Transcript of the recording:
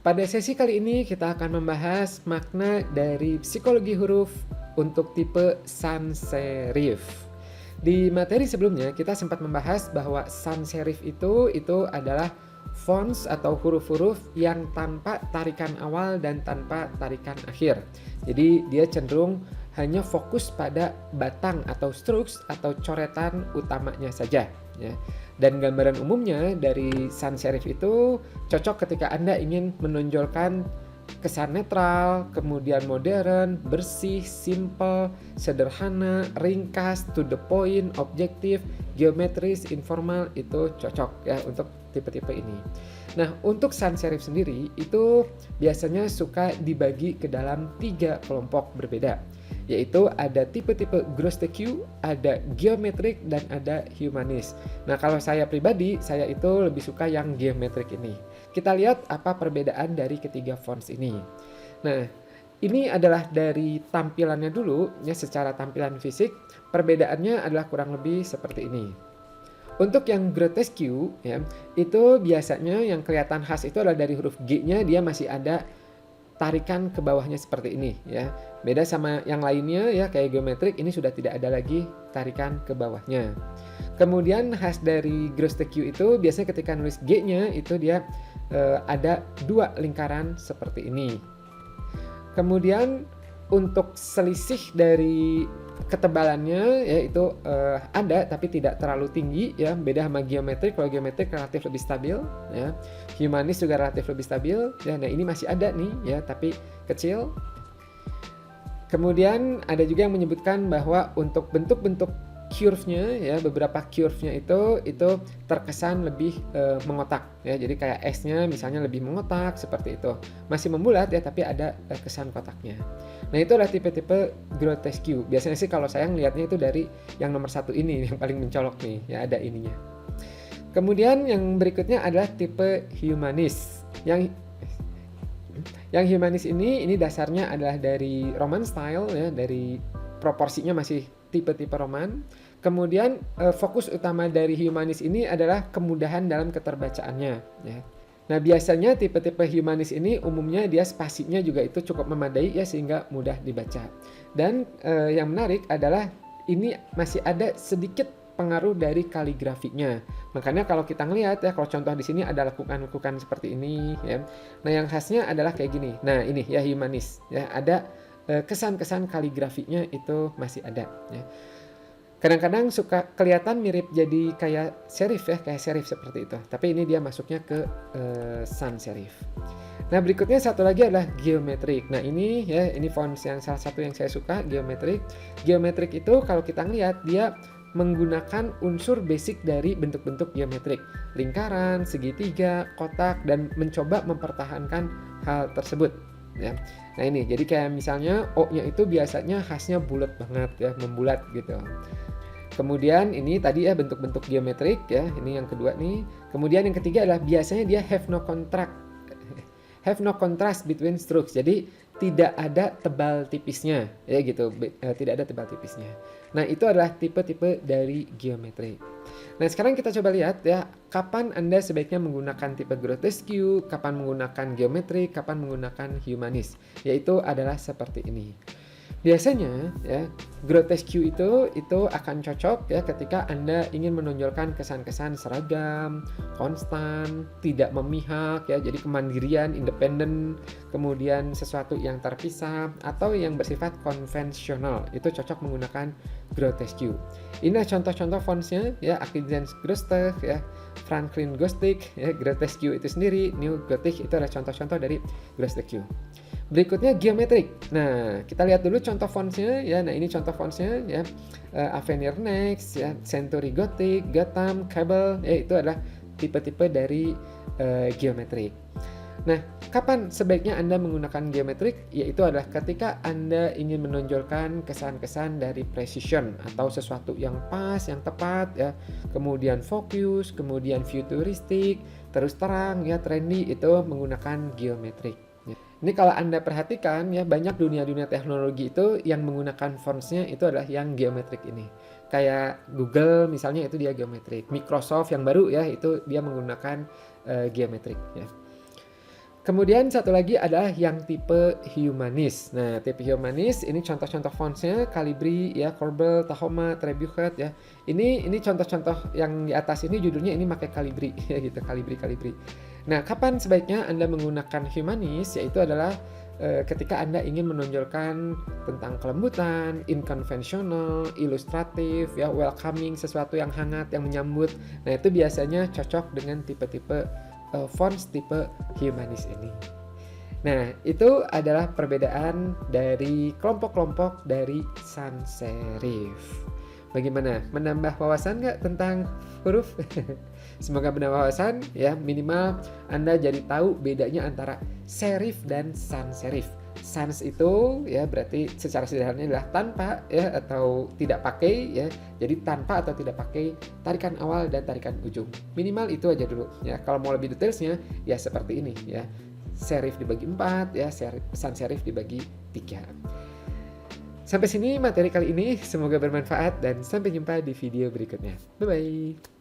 Pada sesi kali ini kita akan membahas makna dari psikologi huruf untuk tipe sans serif. Di materi sebelumnya kita sempat membahas bahwa sans serif itu adalah fonts atau huruf-huruf yang tanpa tarikan awal dan tanpa tarikan akhir. Jadi dia cenderung hanya fokus pada batang atau strokes atau coretan utamanya saja, ya. Dan gambaran umumnya dari sans serif itu cocok ketika Anda ingin menonjolkan kesan netral, kemudian modern, bersih, simple, sederhana, ringkas, to the point, objektif, geometris, informal, itu cocok ya untuk tipe-tipe ini. Nah, untuk sans serif sendiri itu biasanya suka dibagi ke dalam 3 kelompok berbeda, yaitu ada tipe-tipe grosse TQ, ada geometrik, dan ada humanis. Nah, kalau saya pribadi, saya itu lebih suka yang geometrik ini. Kita lihat apa perbedaan dari ketiga fonts ini. Nah, ini adalah dari tampilannya dulu, ya secara tampilan fisik, perbedaannya adalah kurang lebih seperti ini. Untuk yang grotesque, ya, itu biasanya yang kelihatan khas itu adalah dari huruf G-nya dia masih ada tarikan ke bawahnya seperti ini ya. Beda sama yang lainnya ya kayak geometrik, ini sudah tidak ada lagi tarikan ke bawahnya. Kemudian khas dari grosse TQ itu biasanya ketika nulis G-nya itu dia ada 2 lingkaran seperti ini. Kemudian untuk selisih dari ketebalannya yaitu ada tapi tidak terlalu tinggi ya, beda sama geometrik. Kalau geometrik relatif lebih stabil ya, humanis juga relatif lebih stabil ya. Nah, ini masih ada nih ya tapi kecil. Kemudian ada juga yang menyebutkan bahwa untuk bentuk-bentuk curve-nya ya, beberapa curve-nya itu terkesan lebih mengotak ya. Jadi kayak S-nya misalnya lebih mengotak seperti itu. Masih membulat ya tapi ada kesan kotaknya. Nah, itu adalah tipe-tipe grotesque. Biasanya sih kalau saya ngelihatnya itu dari yang nomor 1 ini yang paling mencolok nih ya, ada ininya. Kemudian yang berikutnya adalah tipe humanis. Yang humanis ini dasarnya adalah dari Roman style ya, dari proporsinya masih tipe-tipe Roman. Kemudian fokus utama dari humanis ini adalah kemudahan dalam keterbacaannya ya. Nah, biasanya tipe-tipe humanis ini umumnya dia spasinya juga itu cukup memadai ya sehingga mudah dibaca. Dan yang menarik adalah ini masih ada sedikit pengaruh dari kaligrafinya. Makanya kalau kita ngelihat ya, kalau contoh di sini ada lekukan-lekukan seperti ini ya. Nah, yang khasnya adalah kayak gini. Nah, ini ya humanis ya, ada kesan-kesan kaligrafinya itu masih ada ya. Kadang-kadang suka kelihatan mirip jadi kayak serif ya, kayak serif seperti itu. Tapi ini dia masuknya ke sans serif. Nah, berikutnya satu lagi adalah geometrik. Nah, ini ya, ini fonts yang salah satu yang saya suka, geometrik. Geometrik itu kalau kita ngelihat dia menggunakan unsur basic dari bentuk-bentuk geometrik, lingkaran, segitiga, kotak, dan mencoba mempertahankan hal tersebut ya. Nah, ini jadi kayak misalnya O-nya itu biasanya khasnya bulat banget ya, membulat gitu. Kemudian ini tadi ya bentuk-bentuk geometrik ya, ini yang kedua nih. Kemudian yang ketiga adalah biasanya dia have no contrast between strokes. Jadi tidak ada tebal tipisnya ya gitu, tidak ada tebal tipisnya. Nah, itu adalah tipe-tipe dari geometrik. Nah, sekarang kita coba lihat ya, kapan Anda sebaiknya menggunakan tipe grotesque, kapan menggunakan geometrik, kapan menggunakan humanis. Yaitu adalah seperti ini. Biasanya ya, grotesque itu akan cocok ya ketika Anda ingin menonjolkan kesan-kesan seragam, konstan, tidak memihak ya, jadi kemandirian, independen, kemudian sesuatu yang terpisah atau yang bersifat konvensional. Itu cocok menggunakan grotesque. Ini contoh-contoh fontsnya ya, Aquitaine Grotesque ya, Franklin Gothic ya, grotesque itu sendiri, New Gothic itu adalah contoh-contoh dari grotesque. Berikutnya geometrik. Nah, kita lihat dulu contoh fontsnya ya. Nah, ini contoh fontsnya ya. Avenir Next ya, Century Gothic, Gotham, Cable ya, itu adalah tipe-tipe dari geometrik. Nah, kapan sebaiknya Anda menggunakan geometrik? Yaitu adalah ketika Anda ingin menonjolkan kesan-kesan dari precision atau sesuatu yang pas, yang tepat ya. Kemudian fokus, kemudian futuristik, terus terang ya, trendy, itu menggunakan geometrik. Ini kalau Anda perhatikan ya, banyak dunia-dunia teknologi itu yang menggunakan fontsnya itu adalah yang geometrik ini. Kayak Google misalnya itu dia geometrik. Microsoft yang baru ya itu dia menggunakan geometrik ya. Kemudian satu lagi adalah yang tipe humanis. Nah, tipe humanis ini contoh-contoh fontsnya Calibri ya, Corbel, Tahoma, Trebuchet ya. Ini contoh-contoh yang di atas ini judulnya ini pakai Calibri ya gitu, Calibri. Nah, kapan sebaiknya Anda menggunakan humanis? Yaitu adalah ketika Anda ingin menonjolkan tentang kelembutan, inconventional, ilustratif, ya, welcoming, sesuatu yang hangat, yang menyambut. Nah, itu biasanya cocok dengan tipe-tipe fonts tipe humanis ini. Nah, itu adalah perbedaan dari kelompok-kelompok dari sans serif. Bagaimana? Menambah wawasan nggak tentang huruf? Semoga menambah wawasan ya, minimal Anda jadi tahu bedanya antara serif dan sans serif. Sans itu ya berarti secara sederhana adalah tanpa ya atau tidak pakai ya. Jadi tanpa atau tidak pakai tarikan awal dan tarikan ujung. Minimal itu aja dulu ya. Kalau mau lebih detailsnya ya seperti ini ya. Serif dibagi 4 ya, sans serif dibagi 3. Sampai sini materi kali ini, semoga bermanfaat dan sampai jumpa di video berikutnya. Bye bye.